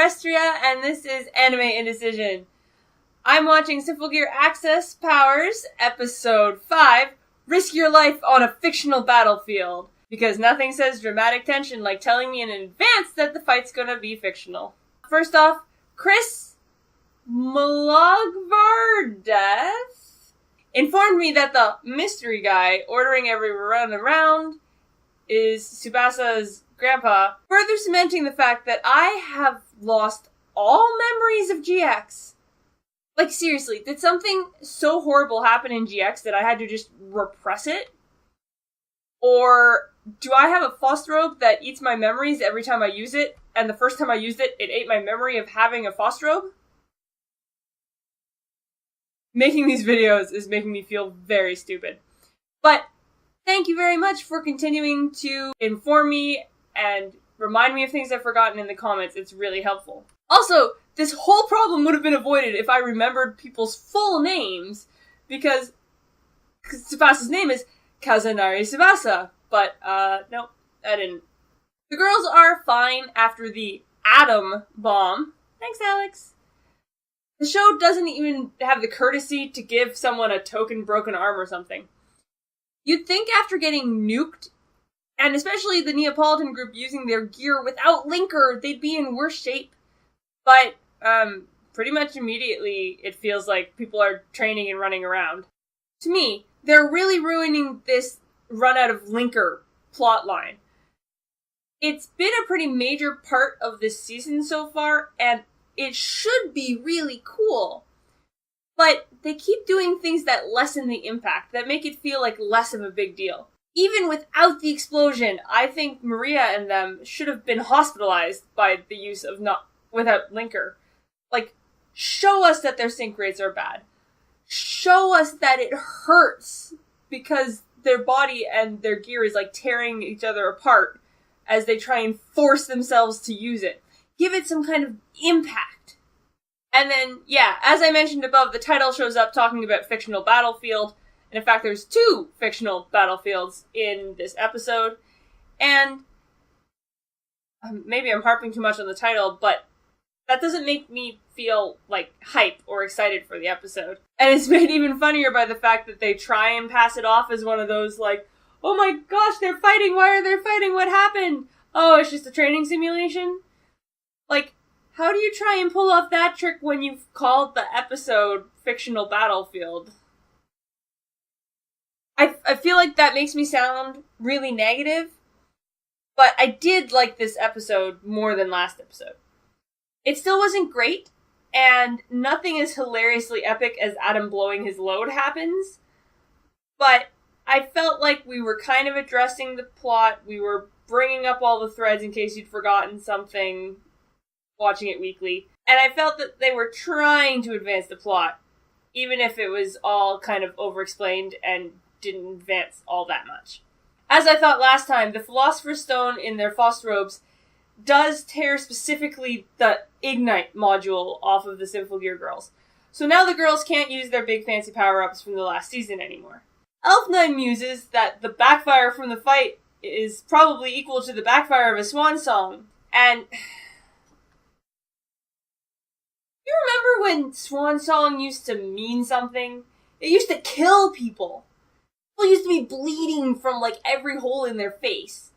Orestria, and this is AnimeIndecision. I'm watching Symphogear AXZ Powers, Episode 5, Risk Your Life on a Fictional Battlefield. Because nothing says dramatic tension like telling me in advance that the fight's gonna be fictional. First off, Chris Malagvardeath informed me that the mystery guy ordering every run around is Tsubasa's grandpa, further cementing the fact that I have lost all memories of GX. Like, seriously, did something so horrible happen in GX that I had to just repress it? Or do I have a phostrobe that eats my memories every time I use it, and the first time I used it, it ate my memory of having a phostrobe? Making these videos is making me feel very stupid. But thank you very much for continuing to inform me and remind me of things I've forgotten in the comments. It's really helpful. Also, this whole problem would have been avoided if I remembered people's full names, because Tsubasa's name is Kazunari Tsubasa, but, nope, I didn't. The girls are fine after the atom bomb. Thanks, Alex. The show doesn't even have the courtesy to give someone a token broken arm or something. You'd think after getting nuked, and especially the Neapolitan group using their gear without Linker, they'd be in worse shape. But, pretty much immediately, it feels like people are training and running around. To me, they're really ruining this run out of Linker plotline. It's been a pretty major part of this season so far, and it should be really cool. But they keep doing things that lessen the impact, that make it feel like less of a big deal. Even without the explosion, I think Maria and them should have been hospitalized by the use of without Linker. Like, show us that their sync rates are bad. Show us that it hurts because their body and their gear is like tearing each other apart as they try and force themselves to use it. Give it some kind of impact. And then, yeah, as I mentioned above, the title shows up talking about fictional battlefield. And in fact, there's 2 fictional battlefields in this episode. And maybe I'm harping too much on the title, but that doesn't make me feel, like, hype or excited for the episode. And it's made even funnier by the fact that they try and pass it off as one of those, like, oh my gosh, they're fighting, why are they fighting, what happened? Oh, it's just a training simulation? Like, how do you try and pull off that trick when you've called the episode Fictional Battlefield? I feel like that makes me sound really negative, but I did like this episode more than last episode. It still wasn't great, and nothing as hilariously epic as Adam blowing his load happens, but I felt like we were kind of addressing the plot, we were bringing up all the threads in case you'd forgotten something, watching it weekly, and I felt that they were trying to advance the plot, even if it was all kind of over-explained and didn't advance all that much. As I thought last time, the Philosopher's Stone in their phosphorobes does tear specifically the Ignite module off of the Symphogear girls. So now the girls can't use their big fancy power-ups from the last season anymore. Elf9 muses that the backfire from the fight is probably equal to the backfire of a swan song. And you remember when swan song used to mean something? It used to kill people. People used to be bleeding from, like, every hole in their face.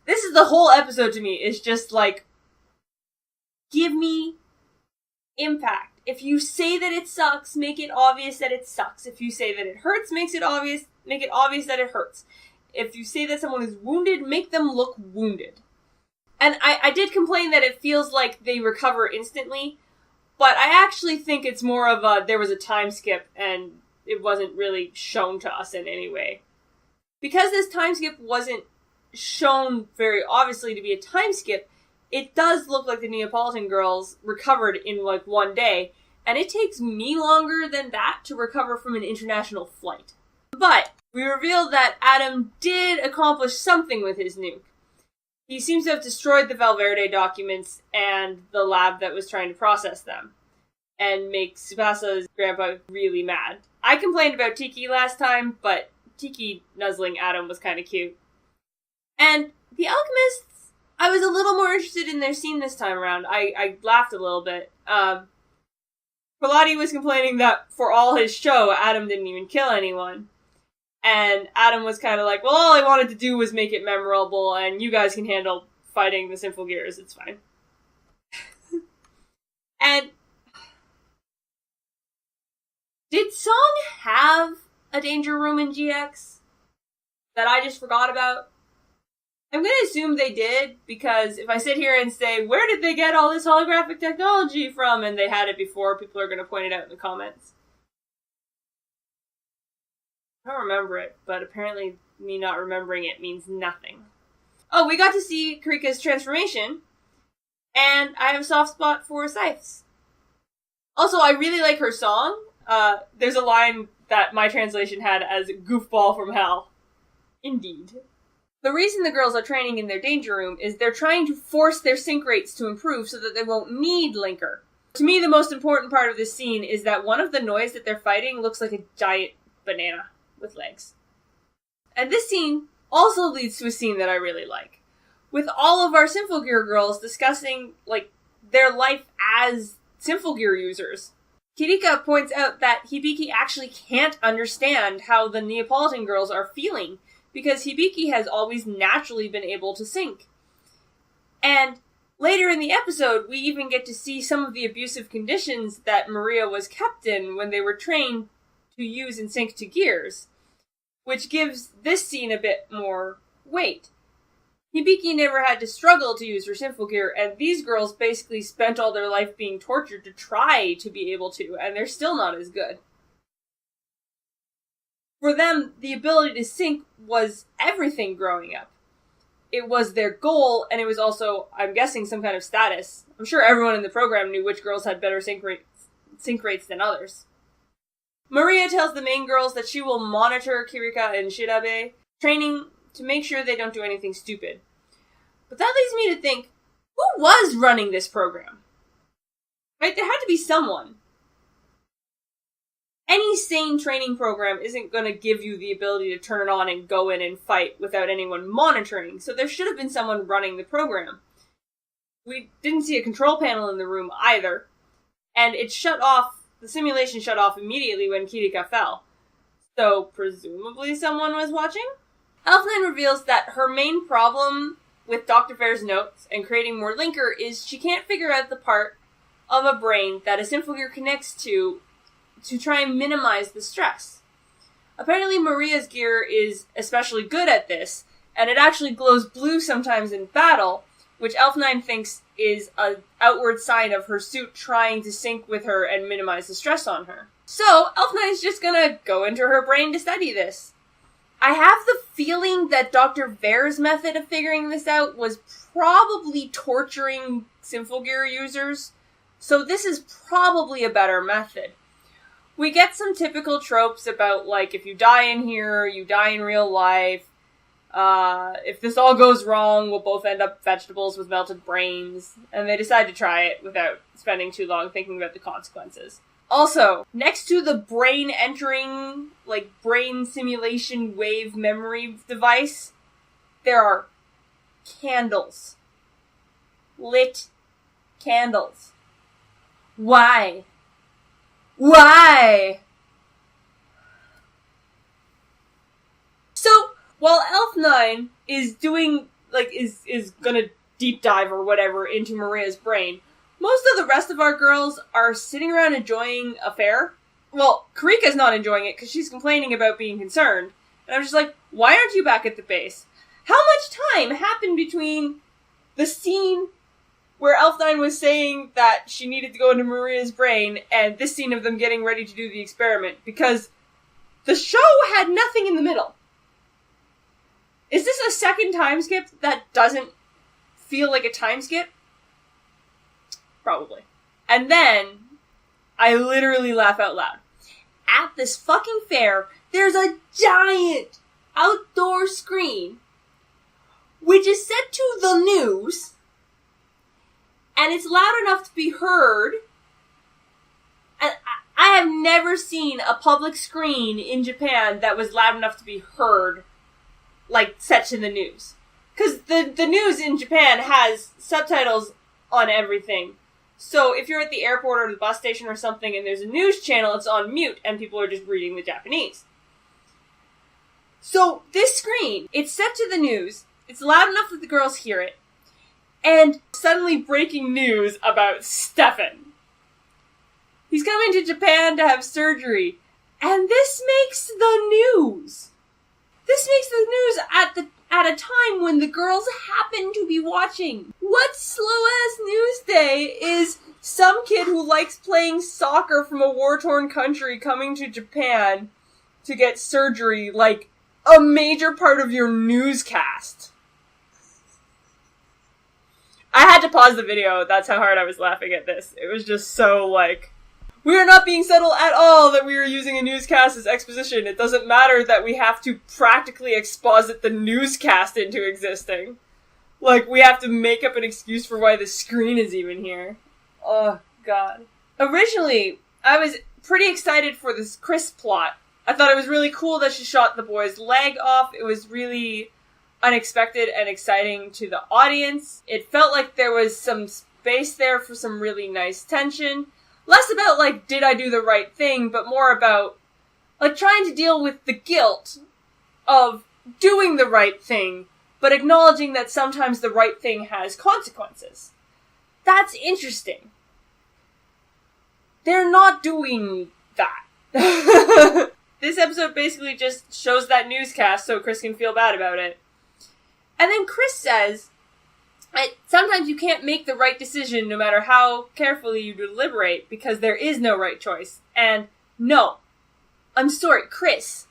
This is the whole episode to me. It's just, like, give me impact. If you say that it sucks, make it obvious that it sucks. If you say that it hurts, make it obvious that it hurts. If you say that someone is wounded, make them look wounded. And I did complain that it feels like they recover instantly, but I actually think it's more of there was a time skip and it wasn't really shown to us in any way. Because this time skip wasn't shown very obviously to be a time skip, it does look like the Neapolitan girls recovered in like one day, and it takes me longer than that to recover from an international flight. But we revealed that Adam did accomplish something with his nuke. He seems to have destroyed the Valverde documents and the lab that was trying to process them, and make Tsubasa's grandpa really mad. I complained about Tiki last time, but Tiki nuzzling Adam was kind of cute. And the alchemists, I was a little more interested in their scene this time around. I laughed a little bit. Pilati was complaining that for all his show, Adam didn't even kill anyone. And Adam was kind of like, well, all I wanted to do was make it memorable, and you guys can handle fighting the Symphogears, it's fine. And did Song have a danger room in GX that I just forgot about? I'm going to assume they did, because if I sit here and say, where did they get all this holographic technology from? And they had it before, people are going to point it out in the comments. I don't remember it, but apparently me not remembering it means nothing. Oh, we got to see Karika's transformation, and I have a soft spot for Scythes. Also, I really like her song. There's a line that my translation had as goofball from hell. Indeed. The reason the girls are training in their danger room is they're trying to force their sync rates to improve so that they won't need Linker. To me, the most important part of this scene is that one of the noise that they're fighting looks like a giant banana with legs. And this scene also leads to a scene that I really like, with all of our Symphogear girls discussing, their life as Symphogear users. Kirika points out that Hibiki actually can't understand how the Neapolitan girls are feeling, because Hibiki has always naturally been able to sync. And later in the episode, we even get to see some of the abusive conditions that Maria was kept in when they were trained to use and sync to gears, which gives this scene a bit more weight. Hibiki never had to struggle to use her Symphogear, and these girls basically spent all their life being tortured to try to be able to, and they're still not as good. For them, the ability to sync was everything growing up. It was their goal, and it was also, I'm guessing, some kind of status. I'm sure everyone in the program knew which girls had better sync rates than others. Maria tells the main girls that she will monitor Kirika and Shirabe, training to make sure they don't do anything stupid. But that leads me to think, who was running this program? Right? There had to be someone. Any sane training program isn't going to give you the ability to turn it on and go in and fight without anyone monitoring, so there should have been someone running the program. We didn't see a control panel in the room either, and it shut off, the simulation shut off immediately when Kirika fell. So, presumably someone was watching? Elfline reveals that her main problem with Dr. Fair's notes and creating more Linker is she can't figure out the part of a brain that a Symphogear connects to try and minimize the stress. Apparently Maria's gear is especially good at this, and it actually glows blue sometimes in battle, which Elf9 thinks is an outward sign of her suit trying to sync with her and minimize the stress on her. So, Elf9's just gonna go into her brain to study this. I have the feeling that Dr. Ver's method of figuring this out was probably torturing Symphogear users, so this is probably a better method. We get some typical tropes about, if you die in here, you die in real life. If this all goes wrong, we'll both end up vegetables with melted brains. And they decide to try it without spending too long thinking about the consequences. Also, next to the brain entering, brain simulation wave memory device, there are candles. Lit candles. Why? Why? So, while Elf9 is doing, is gonna deep dive or whatever into Maria's brain, most of the rest of our girls are sitting around enjoying a fair. Well, Karika's not enjoying it because she's complaining about being concerned. And I'm just like, why aren't you back at the base? How much time happened between the scene where Elf9 was saying that she needed to go into Maria's brain and this scene of them getting ready to do the experiment? Because the show had nothing in the middle. Is this a second time skip that doesn't feel like a time skip? Probably. And then, I literally laugh out loud. At this fucking fair, there's a giant outdoor screen, which is set to the news, and it's loud enough to be heard. And I have never seen a public screen in Japan that was loud enough to be heard, set to the news. Because the news in Japan has subtitles on everything. So if you're at the airport or the bus station or something and there's a news channel, it's on mute and people are just reading the Japanese. So this screen, it's set to the news, it's loud enough that the girls hear it, and suddenly breaking news about Stefan. He's coming to Japan to have surgery, and this makes the news. This makes the news at a time when the girls happen to be watching. What slow-ass news day is some kid who likes playing soccer from a war-torn country coming to Japan to get surgery, like, a major part of your newscast? I had to pause the video, that's how hard I was laughing at this. It was just so, like, we are not being subtle at all that we are using a newscast as exposition. It doesn't matter that we have to practically exposit the newscast into existing. Like, we have to make up an excuse for why the screen is even here. Oh, God. Originally, I was pretty excited for this Chris plot. I thought it was really cool that she shot the boy's leg off. It was really unexpected and exciting to the audience. It felt like there was some space there for some really nice tension. Less about, like, did I do the right thing, but more about, like, trying to deal with the guilt of doing the right thing, but acknowledging that sometimes the right thing has consequences. That's interesting. They're not doing that. This episode basically just shows that newscast so Chris can feel bad about it. And then Chris says, sometimes you can't make the right decision no matter how carefully you deliberate because there is no right choice. And no, I'm sorry, Chris,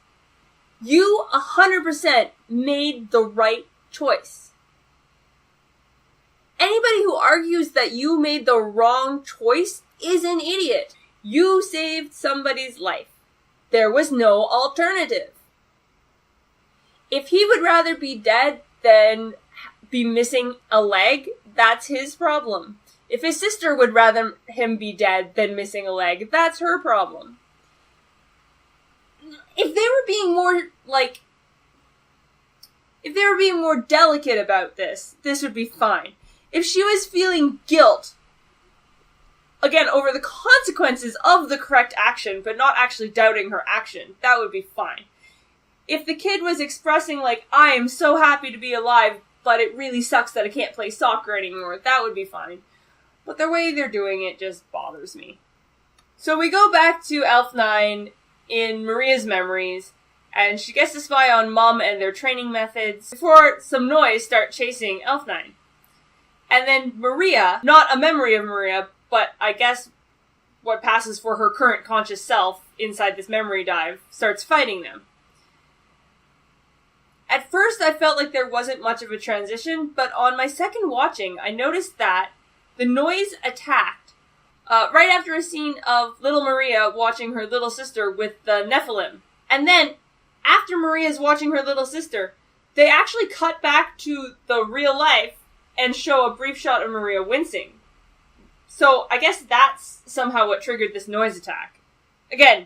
you 100% made the right choice. Anybody who argues that you made the wrong choice is an idiot. You saved somebody's life. There was no alternative. If he would rather be dead than be missing a leg, that's his problem. If his sister would rather him be dead than missing a leg, that's her problem. If they were being more, like, if they were being more delicate about this would be fine. If she was feeling guilt, again, over the consequences of the correct action, but not actually doubting her action, that would be fine. If the kid was expressing, like, I am so happy to be alive, but it really sucks that I can't play soccer anymore, that would be fine. But the way they're doing it just bothers me. So we go back to Elf 9 in Maria's memories, and she gets to spy on Mom and their training methods before some noise start chasing Elf 9. And then Maria, not a memory of Maria, but I guess what passes for her current conscious self inside this memory dive, starts fighting them. At first, I felt like there wasn't much of a transition, but on my second watching, I noticed that the noise attacked right after a scene of little Maria watching her little sister with the Nephilim. And then, after Maria's watching her little sister, they actually cut back to the real life and show a brief shot of Maria wincing. So, I guess that's somehow what triggered this noise attack. Again,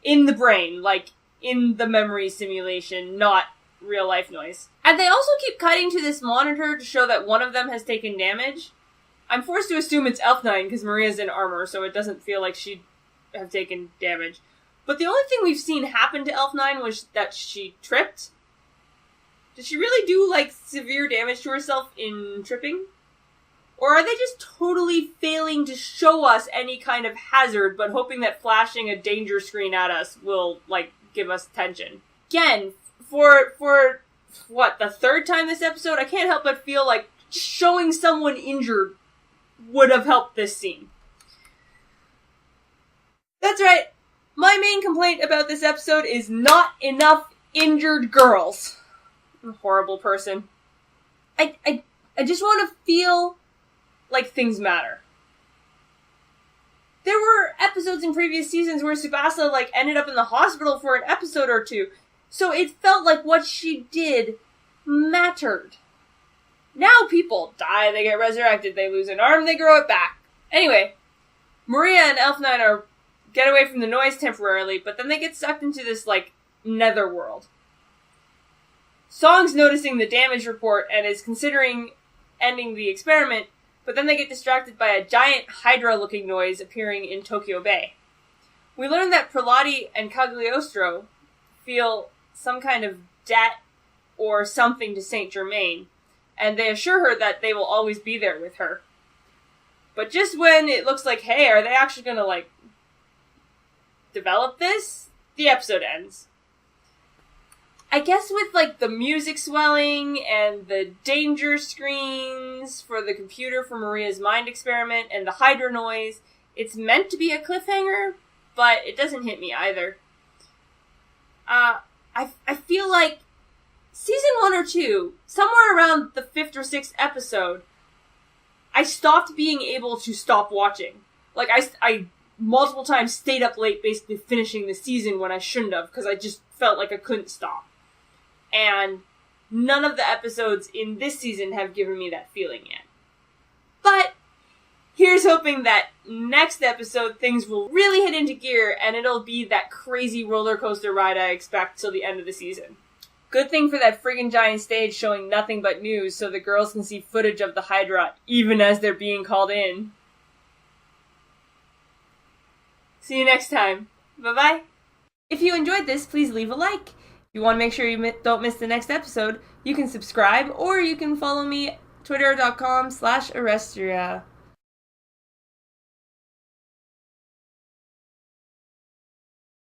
in the brain, like, in the memory simulation, not real life noise. And they also keep cutting to this monitor to show that one of them has taken damage. I'm forced to assume it's Elf9 because Maria's in armor, so it doesn't feel like she'd have taken damage. But the only thing we've seen happen to Elf9 was that she tripped. Did she really do, like, severe damage to herself in tripping? Or are they just totally failing to show us any kind of hazard, but hoping that flashing a danger screen at us will, like, give us tension? Again, for what, the third time this episode, I can't help but feel like showing someone injured would have helped this scene. That's right. My main complaint about this episode is not enough injured girls. I'm a horrible person. I just want to feel like things matter. There were episodes in previous seasons where Tsubasa, like, ended up in the hospital for an episode or two, so it felt like what she did mattered. Now people die, they get resurrected, they lose an arm, they grow it back. Anyway, Maria and Elf9 get away from the noise temporarily, but then they get sucked into this, like, netherworld. Song's noticing the damage report and is considering ending the experiment, but then they get distracted by a giant Hydra-looking noise appearing in Tokyo Bay. We learn that Prelati and Cagliostro feel some kind of debt or something to Saint Germain, and they assure her that they will always be there with her. But just when it looks like, hey, are they actually gonna, develop this? The episode ends. I guess with, the music swelling and the danger screens for the computer for Maria's mind experiment and the Hydra noise, it's meant to be a cliffhanger, but it doesn't hit me either. I feel like season 1 or 2, somewhere around the 5th or 6th episode, I stopped being able to stop watching. I multiple times stayed up late basically finishing the season when I shouldn't have, because I just felt like I couldn't stop. And none of the episodes in this season have given me that feeling yet. But here's hoping that next episode things will really hit into gear and it'll be that crazy roller coaster ride I expect till the end of the season. Good thing for that friggin' giant stage showing nothing but news so the girls can see footage of the Hydra even as they're being called in. See you next time. Bye-bye. If you enjoyed this, please leave a like. If you want to make sure you don't miss the next episode, you can subscribe or you can follow me twitter.com/Orestria.